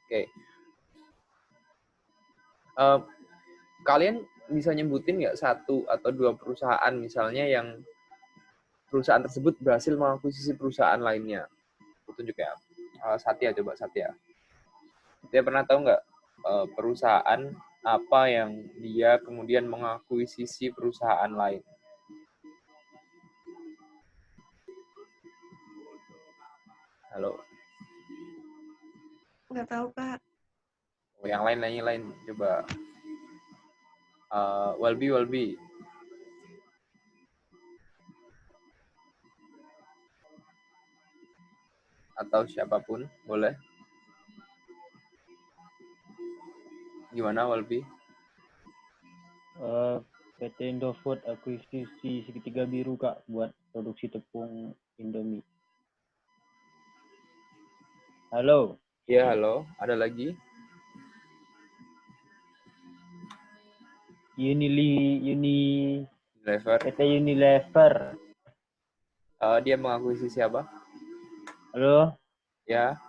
Oke. Kalian bisa nyebutin nggak satu atau dua perusahaan misalnya yang perusahaan tersebut berhasil mengakuisisi perusahaan lainnya? Tunjuk ya. Satya, coba Satya. Dia pernah tahu nggak perusahaan apa yang dia kemudian mengakuisisi perusahaan lain? Halo. Nggak tahu, Kak. Yang lain coba. Walbi. Atau siapapun, boleh. Gimana, Walbi? PT Indofood akuisisi segitiga biru, Kak, buat produksi tepung Indomie. Halo. Ya, halo. Ada lagi? Unilever. PT Unilever. Dia mengakuisisi apa? Halo. Ya.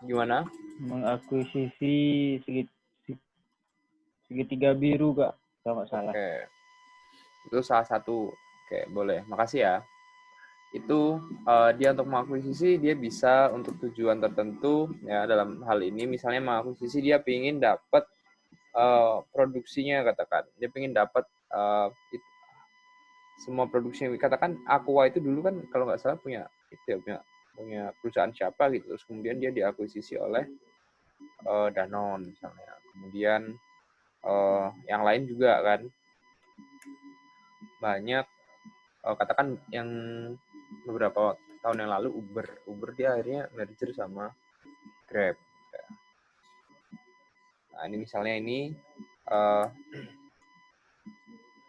Gimana? Mengakuisisi segitiga biru, Kak, kalau nggak salah. Oke. Itu salah satu. Oke, boleh. Makasih ya. Itu dia untuk mengakuisisi, dia bisa untuk tujuan tertentu ya. Dalam hal ini misalnya mengakuisisi, dia ingin dapat produksinya, katakan dia ingin dapat semua produksi yang katakan Aqua itu dulu kan kalau nggak salah punya perusahaan siapa gitu, terus kemudian dia diakuisisi oleh Danone misalnya, kemudian yang lain juga kan banyak, katakan yang beberapa tahun yang lalu Uber dia akhirnya merger sama Grab. Nah ini misalnya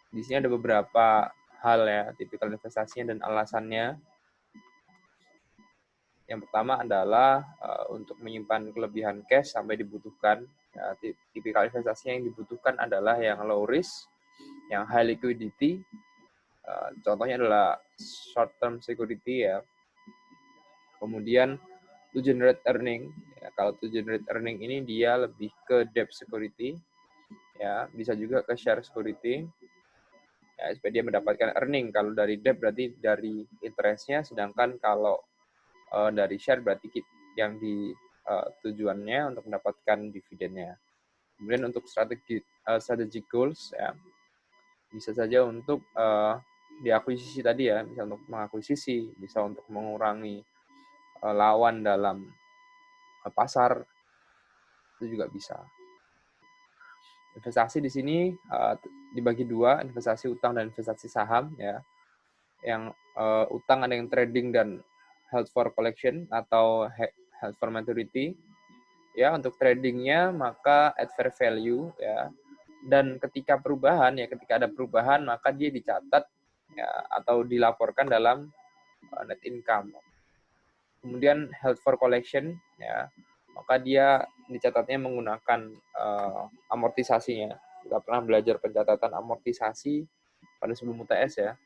di sini ada beberapa hal ya, tipikal investasinya dan alasannya. Yang pertama adalah untuk menyimpan kelebihan cash sampai dibutuhkan. Ya, tipikal investasi yang dibutuhkan adalah yang low risk, yang high liquidity. Contohnya adalah short term security ya. Kemudian to generate earning. Ya, kalau to generate earning ini dia lebih ke debt security. Ya, bisa juga ke share security. Ya, supaya dia mendapatkan earning. Kalau dari debt berarti dari interestnya, sedangkan kalau dari share berarti yang di tujuannya untuk mendapatkan dividennya. Kemudian untuk strategic goals ya, bisa saja untuk diakuisisi tadi ya, bisa untuk mengakuisisi, bisa untuk mengurangi lawan dalam pasar, itu juga bisa. Investasi di sini dibagi dua, investasi utang dan investasi saham ya. Yang utang ada yang trading dan held for collection atau held for maturity. Ya, untuk tradingnya maka at fair value ya. Dan ketika ada perubahan maka dia dicatat ya, atau dilaporkan dalam net income. Kemudian held for collection ya, maka dia dicatatnya menggunakan amortisasinya. Kita pernah belajar pencatatan amortisasi pada sebelum UTS ya.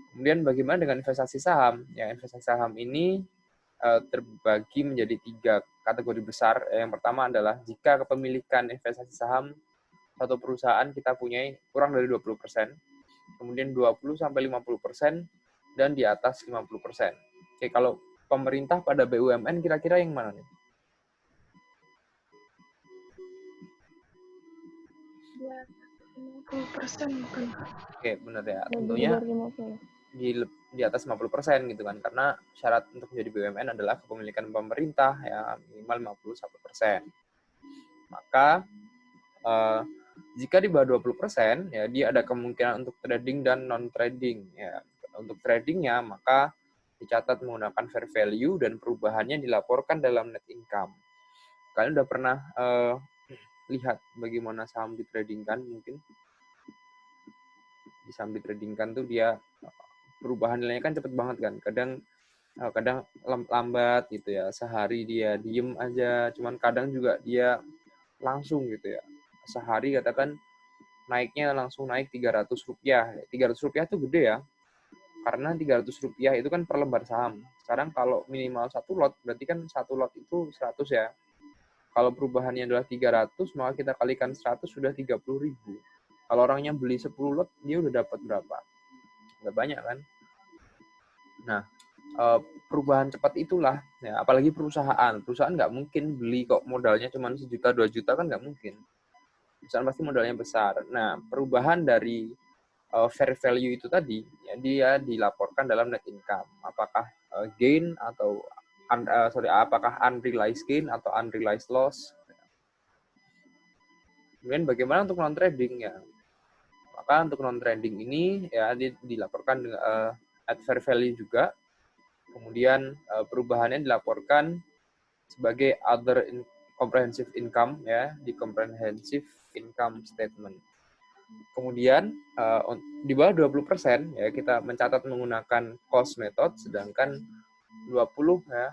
Kemudian bagaimana dengan investasi saham? Ya, investasi saham ini terbagi menjadi 3 kategori besar. Yang pertama adalah jika kepemilikan investasi saham satu perusahaan kita punya kurang dari 20%, kemudian 20-50%, dan di atas 50%. Oke, kalau pemerintah pada BUMN kira-kira yang mana nih? Ya, 50% bukan. Oke, benar ya. Lebih Tentunya dari 50. di atas 50% gitu kan, karena syarat untuk menjadi BUMN adalah kepemilikan pemerintah ya minimal 51%. Maka jika di bawah 20% ya dia ada kemungkinan untuk trading dan non trading ya. Untuk tradingnya maka dicatat menggunakan fair value dan perubahannya dilaporkan dalam net income. Kalian udah pernah lihat bagaimana saham ditradingkan mungkin? Di saham ditradingkan tuh dia perubahan nilainya kan cepet banget kan. Kadang lambat gitu ya, sehari dia diem aja, cuman kadang juga dia langsung gitu ya, sehari katakan naiknya langsung naik 300 rupiah. 300 rupiah tuh gede ya, Karena Rp300 itu kan per lembar saham. Sekarang kalau minimal 1 lot, berarti kan 1 lot itu 100 ya. Kalau perubahannya adalah 300, maka kita kalikan 100 sudah 30.000. Kalau orangnya beli 10 lot, dia udah dapat berapa? Nggak banyak kan? Nah, perubahan cepat itulah, ya, apalagi perusahaan nggak mungkin beli kok modalnya cuma 1 juta 2 juta kan nggak mungkin. Perusahaan pasti modalnya besar. Nah, perubahan dari fair value itu tadi, ya, dia dilaporkan dalam net income. Apakah gain atau apakah unrealized gain atau unrealized loss. Kemudian bagaimana untuk non trading ya? Maka untuk non trading ini ya dilaporkan at fair value juga. Kemudian perubahannya dilaporkan sebagai other comprehensive income ya di comprehensive income statement. Kemudian di bawah 20% ya kita mencatat menggunakan cost method, sedangkan 20 ya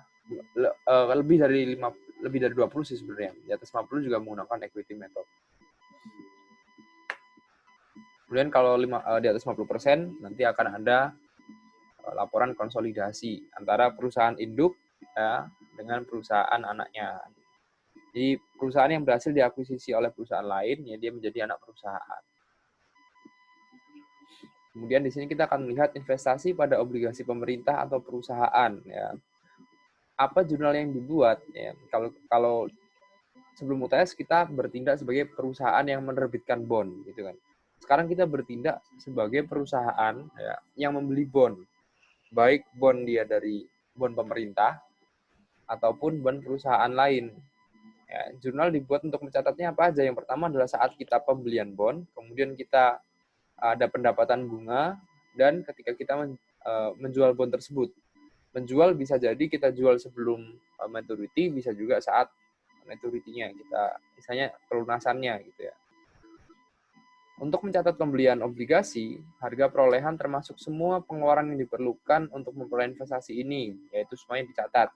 lebih dari 20 sih sebenarnya. Di atas 50 juga menggunakan equity method. Kemudian kalau di atas 50% nanti akan ada laporan konsolidasi antara perusahaan induk ya dengan perusahaan anaknya. Jadi perusahaan yang berhasil diakuisisi oleh perusahaan lain ya dia menjadi anak perusahaan. Kemudian di sini kita akan melihat investasi pada obligasi pemerintah atau perusahaan ya. Apa jurnal yang dibuat ya. Kalau sebelum UTS kita bertindak sebagai perusahaan yang menerbitkan bond gitu kan. Sekarang kita bertindak sebagai perusahaan ya, yang membeli bond. Baik bond dia dari bond pemerintah ataupun bond perusahaan lain. Ya, jurnal dibuat untuk mencatatnya apa aja. Yang pertama adalah saat kita pembelian bond, kemudian kita ada pendapatan bunga, dan ketika kita menjual bond tersebut. Menjual bisa jadi kita jual sebelum maturity, bisa juga saat maturity-nya, kita misalnya pelunasannya gitu ya. Untuk mencatat pembelian obligasi, harga perolehan termasuk semua pengeluaran yang diperlukan untuk memperoleh investasi ini, yaitu semuanya dicatat.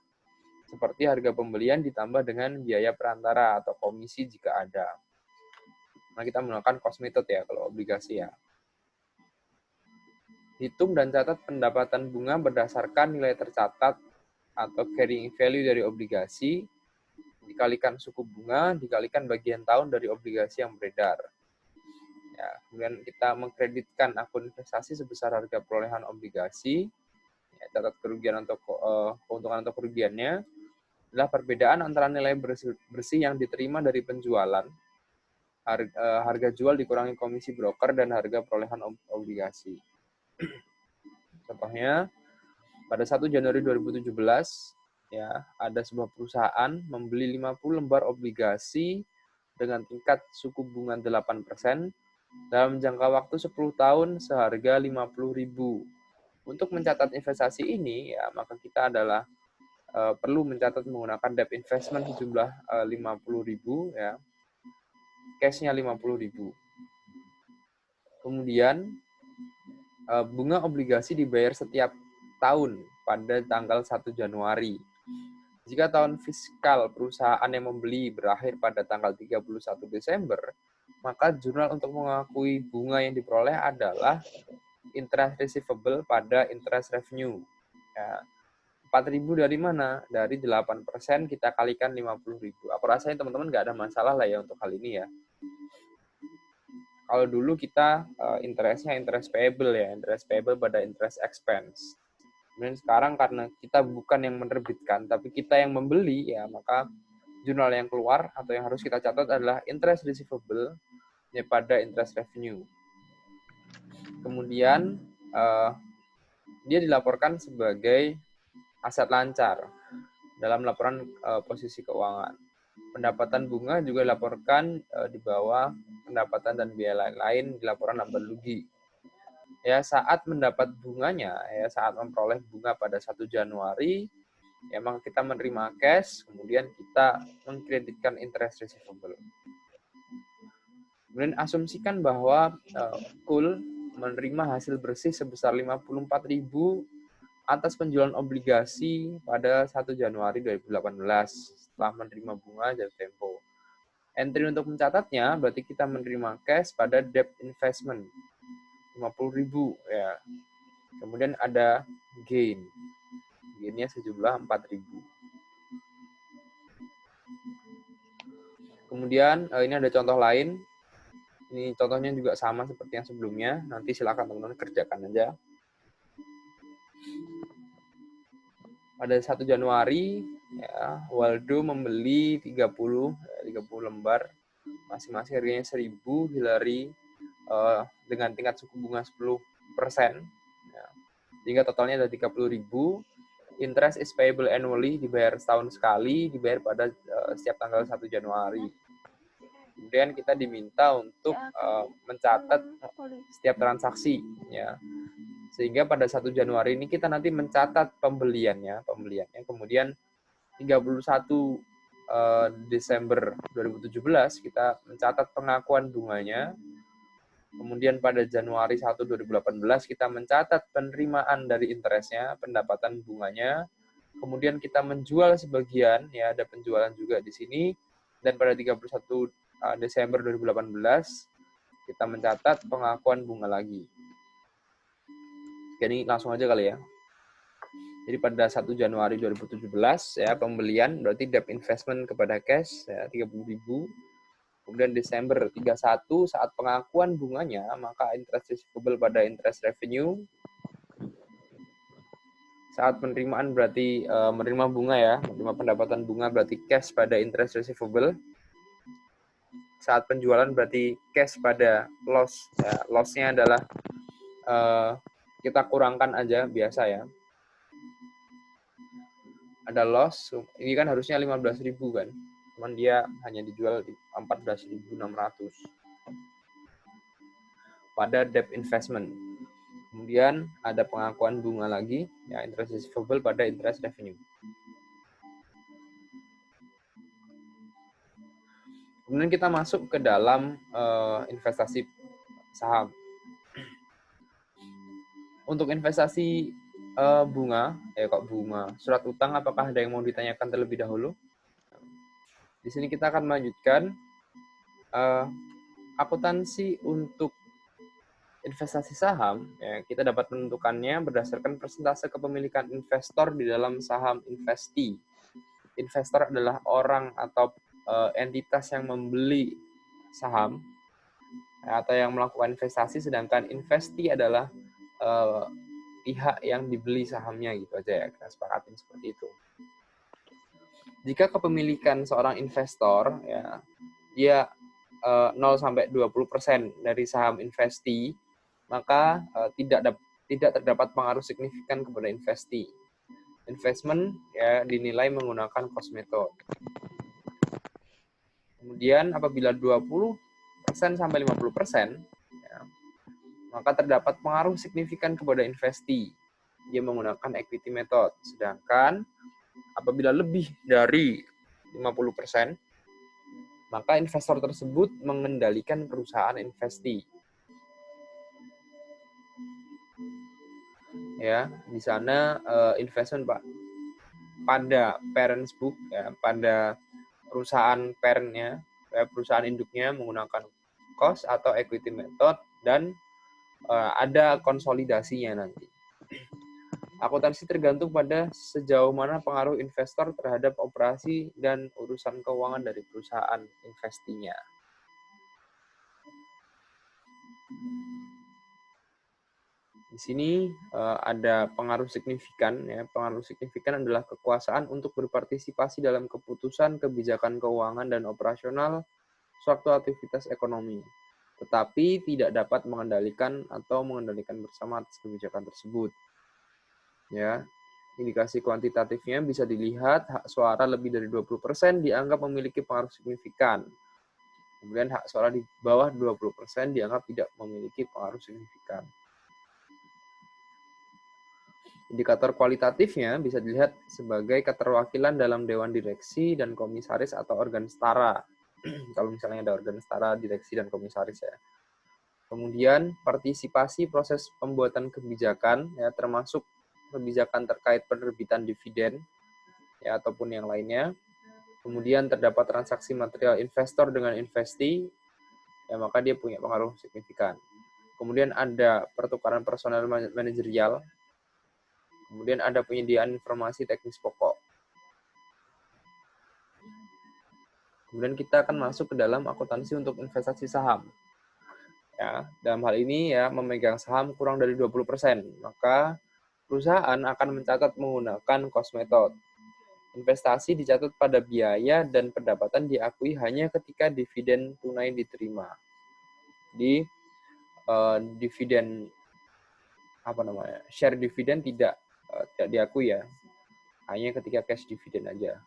Seperti harga pembelian ditambah dengan biaya perantara atau komisi jika ada. Nah, kita menggunakan cost method ya kalau obligasi ya. Hitung dan catat pendapatan bunga berdasarkan nilai tercatat atau carrying value dari obligasi, dikalikan suku bunga, dikalikan bagian tahun dari obligasi yang beredar. Ya, kemudian kita mengkreditkan akun investasi sebesar harga perolehan obligasi, ya, catat kerugian atau keuntungan atau kerugiannya, adalah perbedaan antara nilai bersih yang diterima dari penjualan, harga jual dikurangi komisi broker, dan harga perolehan obligasi. Contohnya, pada 1 Januari 2017, ya, ada sebuah perusahaan membeli 50 lembar obligasi dengan tingkat suku bunga 8% dalam jangka waktu 10 tahun seharga 50.000. Untuk mencatat investasi ini, ya, maka kita adalah perlu mencatat menggunakan debt investment sejumlah 50.000, ya, cash-nya 50.000. Kemudian bunga obligasi dibayar setiap tahun pada tanggal 1 Januari. Jika tahun fiskal perusahaan yang membeli berakhir pada tanggal 31 Desember, maka jurnal untuk mengakui bunga yang diperoleh adalah interest receivable pada interest revenue. Ya, 4.000 dari mana? Dari 8% kita kalikan 50.000. Aku rasanya teman-teman nggak ada masalah lah ya untuk hal ini ya. Kalau dulu kita interestnya interest payable ya, interest payable pada interest expense. Kemudian sekarang karena kita bukan yang menerbitkan, tapi kita yang membeli, ya maka jurnal yang keluar atau yang harus kita catat adalah interest receivable ya, pada interest revenue. Kemudian dia dilaporkan sebagai aset lancar dalam laporan posisi keuangan. Pendapatan bunga juga dilaporkan di bawah pendapatan dan biaya lain di laporan laba rugi. Ya, saat mendapat bunganya, ya saat memperoleh bunga pada 1 Januari, ya maka kita menerima cash, kemudian kita mengkreditkan interest receivable. Kemudian asumsikan bahwa Kul menerima hasil bersih sebesar 54.000 atas penjualan obligasi pada 1 Januari 2018 setelah menerima bunga jatuh tempo. Entry untuk mencatatnya berarti kita menerima cash pada debt investment 50.000 ya. Kemudian ada gain. Gainnya sejumlah 4.000. Kemudian ini ada contoh lain. Ini contohnya juga sama seperti yang sebelumnya. Nanti silakan teman-teman kerjakan aja. Pada 1 Januari, ya, Waldo membeli 30 lembar, masing-masing harganya 1.000, Hillary dengan tingkat suku bunga 10%, ya, sehingga totalnya ada 30.000. Interest is payable annually, dibayar setahun sekali, dibayar pada setiap tanggal 1 Januari. Kemudian kita diminta untuk mencatat setiap transaksi, ya. Sehingga pada 1 Januari ini kita nanti mencatat pembeliannya. Kemudian 31 Desember 2017 kita mencatat pengakuan bunganya. Kemudian pada Januari 1 2018 kita mencatat penerimaan dari interestnya, pendapatan bunganya. Kemudian kita menjual sebagian, ya ada penjualan juga di sini. Dan pada 31 Desember 2018 kita mencatat pengakuan bunga lagi. Jadi langsung aja kali ya. Jadi pada 1 Januari 2017 ya pembelian berarti debt investment kepada cash ya 30.000. Kemudian Desember 31 saat pengakuan bunganya maka interest receivable pada interest revenue. Saat penerimaan berarti menerima bunga ya, menerima pendapatan bunga berarti cash pada interest receivable. Saat penjualan berarti cash pada loss. Ya, loss-nya adalah kita kurangkan aja biasa ya. Ada loss, ini kan harusnya 15.000 kan. Cuman dia hanya dijual di 14.600. Pada debt investment. Kemudian ada pengakuan bunga lagi, ya interest receivable pada interest revenue. Kemudian kita masuk ke dalam investasi saham. Untuk investasi bunga, surat utang, apakah ada yang mau ditanyakan terlebih dahulu? Di sini kita akan melanjutkan akuntansi untuk investasi saham. Ya, kita dapat menentukannya berdasarkan persentase kepemilikan investor di dalam saham investee. Investor adalah orang atau entitas yang membeli saham atau yang melakukan investasi, sedangkan investee adalah pihak yang dibeli sahamnya gitu aja ya, kita sepakatin seperti itu. Jika kepemilikan seorang investor ya dia 0 sampai 20% dari saham investee, maka tidak terdapat pengaruh signifikan kepada investee. Investment ya dinilai menggunakan cost method. Kemudian apabila 20% sampai 50%, ya, maka terdapat pengaruh signifikan kepada investee. Dia menggunakan equity method. Sedangkan apabila lebih dari 50%, maka investor tersebut mengendalikan perusahaan investee. Ya, di sana investment pada parents book ya, pada perusahaan parentnya, perusahaan induknya menggunakan cost atau equity method dan ada konsolidasinya nanti. Akuntansi tergantung pada sejauh mana pengaruh investor terhadap operasi dan urusan keuangan dari perusahaan investinya. Di sini ada pengaruh signifikan. Ya. Pengaruh signifikan adalah kekuasaan untuk berpartisipasi dalam keputusan kebijakan keuangan dan operasional suatu aktivitas ekonomi, tetapi tidak dapat mengendalikan atau mengendalikan bersama atas kebijakan tersebut. Ya, indikasi kuantitatifnya bisa dilihat hak suara lebih dari 20% dianggap memiliki pengaruh signifikan. Kemudian hak suara di bawah 20% dianggap tidak memiliki pengaruh signifikan. Indikator kualitatifnya bisa dilihat sebagai keterwakilan dalam dewan direksi dan komisaris atau organ setara. Kalau misalnya ada organ setara, direksi dan komisaris ya. Kemudian partisipasi proses pembuatan kebijakan ya termasuk kebijakan terkait penerbitan dividen ya ataupun yang lainnya. Kemudian terdapat transaksi material investor dengan investee ya maka dia punya pengaruh signifikan. Kemudian ada pertukaran personal manajerial. Kemudian ada penyediaan informasi teknis pokok. Kemudian kita akan masuk ke dalam akuntansi untuk investasi saham. Ya, dalam hal ini ya memegang saham kurang dari 20%, maka perusahaan akan mencatat menggunakan cost method. Investasi dicatat pada biaya dan pendapatan diakui hanya ketika dividen tunai diterima. Di dividen share dividen tidak diakui ya, hanya ketika cash dividen aja.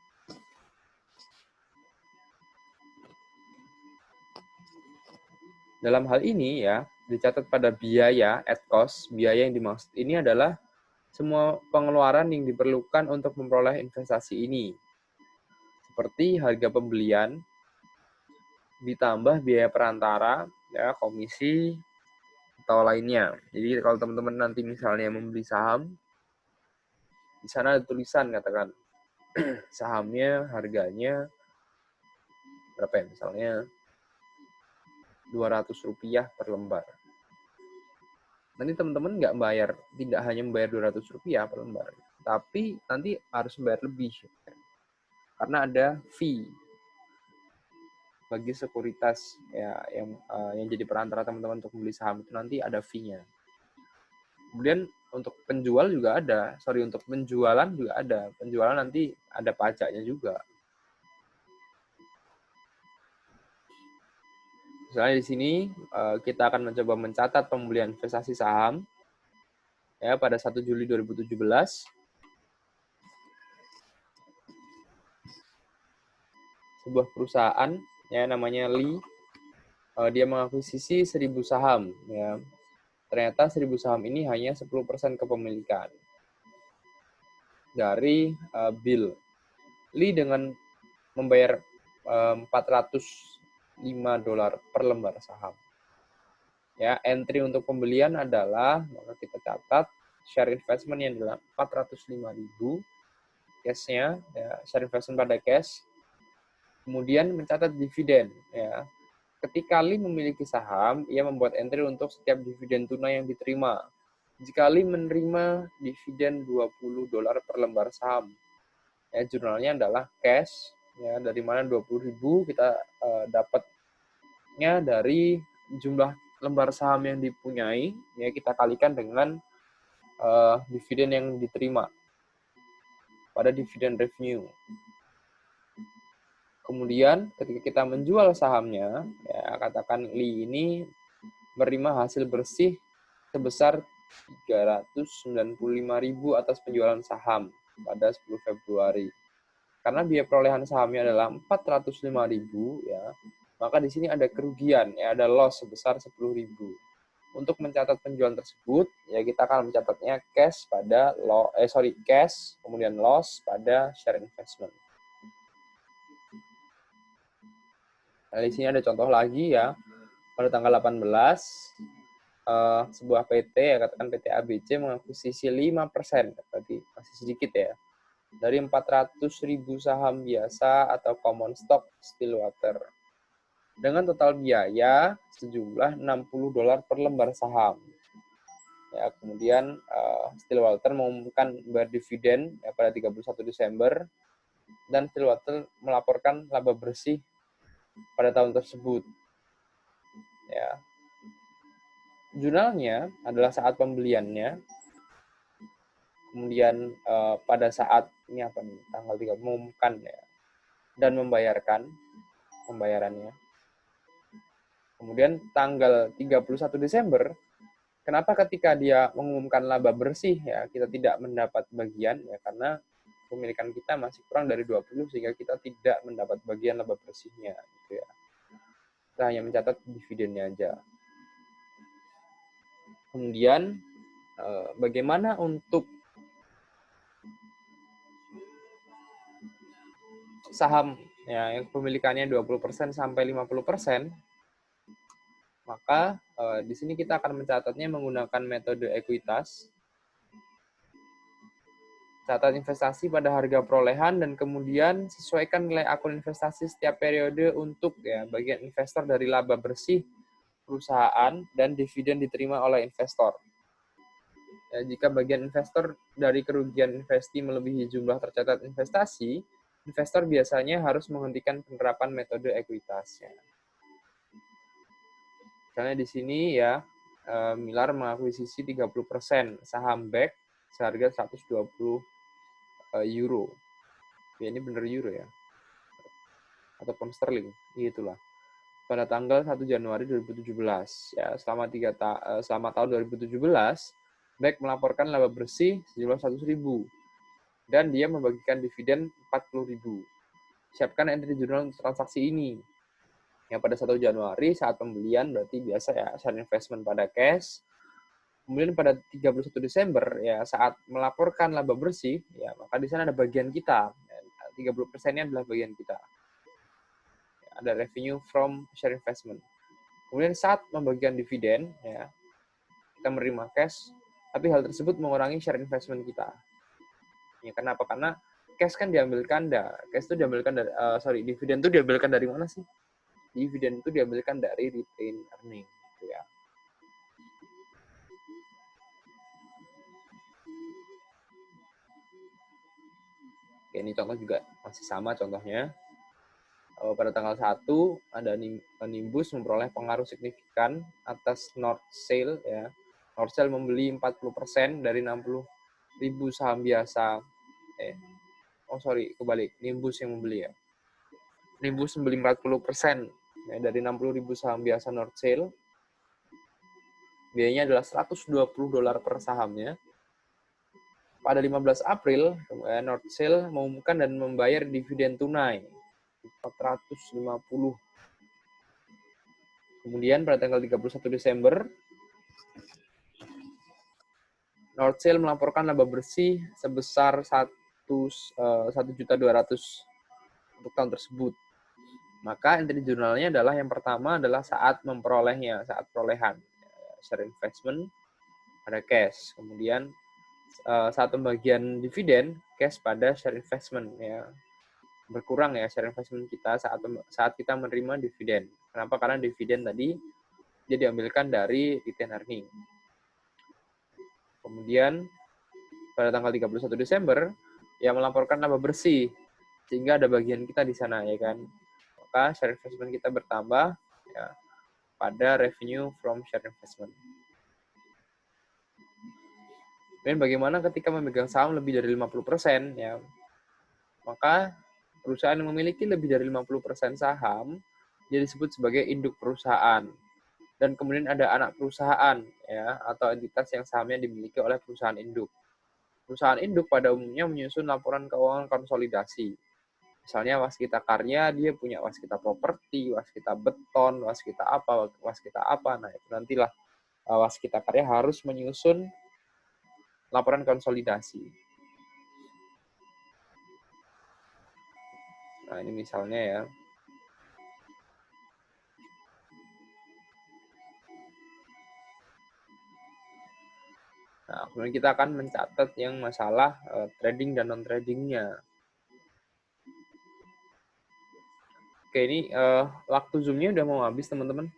Dalam hal ini ya dicatat pada biaya at cost. Biaya yang dimaksud ini adalah semua pengeluaran yang diperlukan untuk memperoleh investasi ini, seperti harga pembelian ditambah biaya perantara, ya komisi atau lainnya. Jadi kalau teman-teman nanti misalnya membeli saham, di sana ada tulisan katakan sahamnya harganya berapa ya, misalnya Rp200 per lembar. Nanti teman-teman nggak bayar, tidak hanya membayar Rp200 per lembar, tapi nanti harus membayar lebih. Karena ada fee bagi sekuritas ya yang jadi perantara teman-teman untuk membeli saham itu nanti ada fee-nya. Kemudian untuk penjual juga ada, untuk penjualan juga ada. Penjualan nanti ada pajaknya juga. Misalnya di sini kita akan mencoba mencatat pembelian investasi saham ya pada 1 Juli 2017. Sebuah perusahaan ya namanya Lee, dia mengakuisisi 1.000 saham ya. Ternyata 1.000 saham ini hanya 10% kepemilikan dari Bill. Lee dengan membayar $405 per lembar saham. Ya, entry untuk pembelian adalah, maka kita catat share investment yang adalah 405.000, cash-nya ya, share investment pada cash. Kemudian mencatat dividen ya. Ketika Lee memiliki saham, ia membuat entry untuk setiap dividen tunai yang diterima. Jika Lee menerima dividen $20 per lembar saham, ya jurnalnya adalah cash ya, dari mana 20.000 kita dapatnya dari jumlah lembar saham yang dipunyai, ya kita kalikan dengan dividen yang diterima pada dividen revenue. Kemudian ketika kita menjual sahamnya, ya katakan Lee ini menerima hasil bersih sebesar 395.000 atas penjualan saham pada 10 Februari. Karena biaya perolehan sahamnya adalah 405.000 ya, maka di sini ada kerugian, ya ada loss sebesar 10.000. Untuk mencatat penjualan tersebut, ya kita akan mencatatnya cash pada cash, kemudian loss pada share investment. Nah, di sini ada contoh lagi ya. Pada tanggal 18, sebuah PT, ya katakan PT ABC mengakuisisi 5%, berarti masih sedikit ya, dari 400.000 saham biasa atau common stock Stillwater dengan total biaya sejumlah $60 per lembar saham. Ya, kemudian Stillwater mengumumkan bayar dividen ya, pada 31 Desember dan Stillwater melaporkan laba bersih pada tahun tersebut. Ya. Jurnalnya adalah saat pembeliannya. Kemudian pada saat ini tanggal 3 mengumumkan ya, dan membayarkan pembayarannya. Kemudian tanggal 31 Desember, kenapa ketika dia mengumumkan laba bersih ya kita tidak mendapat bagian ya, karena pemilikan kita masih kurang dari 20 sehingga kita tidak mendapat bagian laba bersihnya gitu ya. Kita hanya mencatat dividennya aja. Kemudian bagaimana untuk saham ya yang pemilikannya 20% sampai 50%, maka di sini kita akan mencatatnya menggunakan metode ekuitas. Catat investasi pada harga perolehan dan kemudian sesuaikan nilai akun investasi setiap periode untuk ya bagian investor dari laba bersih perusahaan dan dividen diterima oleh investor. Ya, jika bagian investor dari kerugian investi melebihi jumlah tercatat investasi, investor biasanya harus menghentikan penerapan metode ekuitasnya. Misalnya di sini ya, Millar mengakuisisi 30% saham BEC seharga 120 euro. Ya, ini benar euro ya. Atau pound sterling, itulah. Pada tanggal 1 Januari 2017. Ya, selama tahun 2017, BEC melaporkan laba bersih sejumlah 100.000 dan dia membagikan dividen 40.000. Siapkan entry jurnal untuk transaksi ini. Ya, pada 1 Januari saat pembelian berarti biasa ya, share investment pada cash. Kemudian pada 31 Desember ya, saat melaporkan laba bersih ya, maka di sana ada bagian kita. 30%-nya adalah bagian kita. Ada revenue from share investment. Kemudian saat membagikan dividen ya, kita menerima cash, tapi hal tersebut mengurangi share investment kita. Ya, kenapa? Karena cash kan diambilkan dividen itu diambilkan dari mana sih? Dividen itu diambilkan dari retained earning, gitu ya. Oke, ini contoh juga masih sama contohnya. Pada tanggal 1 ada Nimbus memperoleh pengaruh signifikan atas North Sail ya. North Sail membeli 40% dari 60.000 saham biasa. Kebalik. Nimbus yang membeli ya. Nimbus membeli 40% ya, dari 60.000 saham biasa North Sail. Biayanya adalah $120 per sahamnya. Pada 15 April, North Sail mengumumkan dan membayar dividen tunai 450. Kemudian pada tanggal 31 Desember, North Sail melaporkan laba bersih sebesar 1.200.000 untuk tahun tersebut. Maka entry jurnalnya adalah yang pertama adalah saat perolehan share investment pada cash. Kemudian saat pembagian dividen cash pada share investment ya. Berkurang ya share investment kita saat kita menerima dividen. Kenapa? Karena dividen tadi dia diambilkan dari retained earning. Kemudian pada tanggal 31 Desember ya melaporkan laba bersih sehingga ada bagian kita di sana ya kan. Maka share investment kita bertambah ya pada revenue from share investment. Dan bagaimana ketika memegang saham lebih dari 50% ya. Maka perusahaan yang memiliki lebih dari 50% saham dia disebut sebagai induk perusahaan. Dan kemudian ada anak perusahaan ya atau entitas yang sahamnya dimiliki oleh perusahaan induk. Perusahaan induk pada umumnya menyusun laporan keuangan konsolidasi. Misalnya Waskita Karya dia punya Waskita Properti, Waskita Beton, Waskita apa. Nah, itu nantilah Waskita Karya harus menyusun laporan konsolidasi. Nah, ini misalnya ya. Nah, kemudian kita akan mencatat yang masalah trading dan non-tradingnya. Oke, ini waktu Zoom-nya udah mau habis, teman-teman.